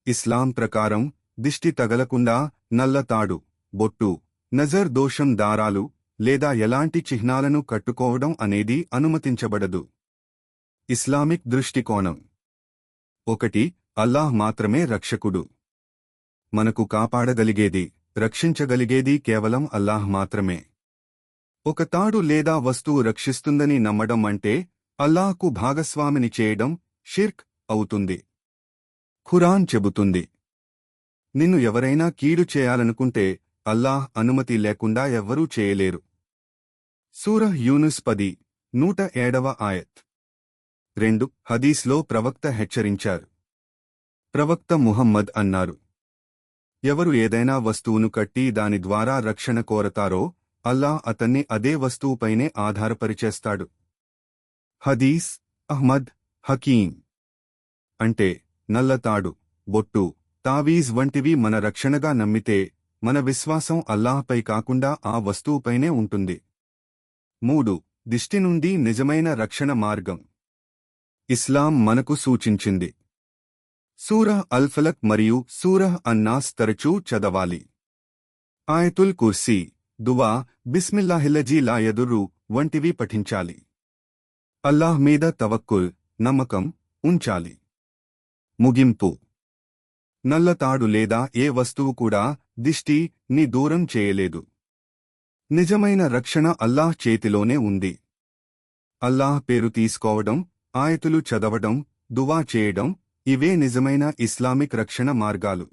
ఇస్లాం ప్రకారం దిష్టి తగలకుండా నల్ల తాడు, బొట్టు, నజర్ దోషం దారాలు లేదా ఎలాంటి చిహ్నాలను కట్టుకోవడం అనేది అనుమతించబడదు. ఇస్లామిక్ దృష్టికోణం 1. అల్లాహ్ మాత్రమే రక్షకుడు. మనకు కాపాడగలిగేది, రక్షించగలిగేది కేవలం అల్లాహ్ మాత్రమే. ఒక తాడు లేదా వస్తువు రక్షిస్తుందని నమ్మడం అంటే అల్లాహ్కు భాగస్వామిని చేయడం షిర్క్ అవుతుంది. ఖురాన్ చెబుతుంది, నిన్ను ఎవరైనా కీడు చేయాలనుకుంటే అల్లాహ్ అనుమతి లేకుండా ఎవ్వరూ చేయలేరు. సూరహ్ యూనుస్ 10, 107వ ఆయత్. 2. హదీస్లో ప్రవక్త హెచ్చరించారు. ప్రవక్త ముహమ్మద్ అన్నారు, ఎవరు ఏదైనా వస్తువును కట్టి దాని ద్వారా రక్షణ కోరతారో అల్లాహ్ అతన్ని అదే వస్తువుపైనే ఆధారపరిచేస్తాడు. హదీస్ అహ్మద్, హకీం. అంటే నల్లతాడు, బొట్టు, తావీజ్ వంటివి మన రక్షణగా నమ్మితే మన విశ్వాసం అల్లాహ్పై కాకుండా ఆ వస్తువుపైనే ఉంటుంది. 3. దిష్టి నుండి నిజమైన రక్షణ మార్గం. ఇస్లాం మనకు సూచించింది. సూరహ్ అల్ ఫలక్ మరియు సూరహ్ అన్నాస్ తరచూ చదవాలి. ఆయతుల్ కుర్సీ, దువా, బిస్మిల్లాహిల్లజీ లా యదుర్రు వంటివి పఠించాలి. అల్లాహ్ మీద తవక్కుల్, నమ్మకం ఉంచాలి. ముగింపు. నల్లతాడు లేదా ఏ వస్తువు కూడా దిష్టి ని దూరం చేయలేదు. నిజమైన రక్షణ అల్లాహ్ చేతిలోనే ఉంది. అల్లాహ్ పేరు తీసుకోవడం, ఆయతులు చదవడం, దువా చేయడం, ఇవే నిజమైన ఇస్లామిక్ రక్షణ మార్గాలు.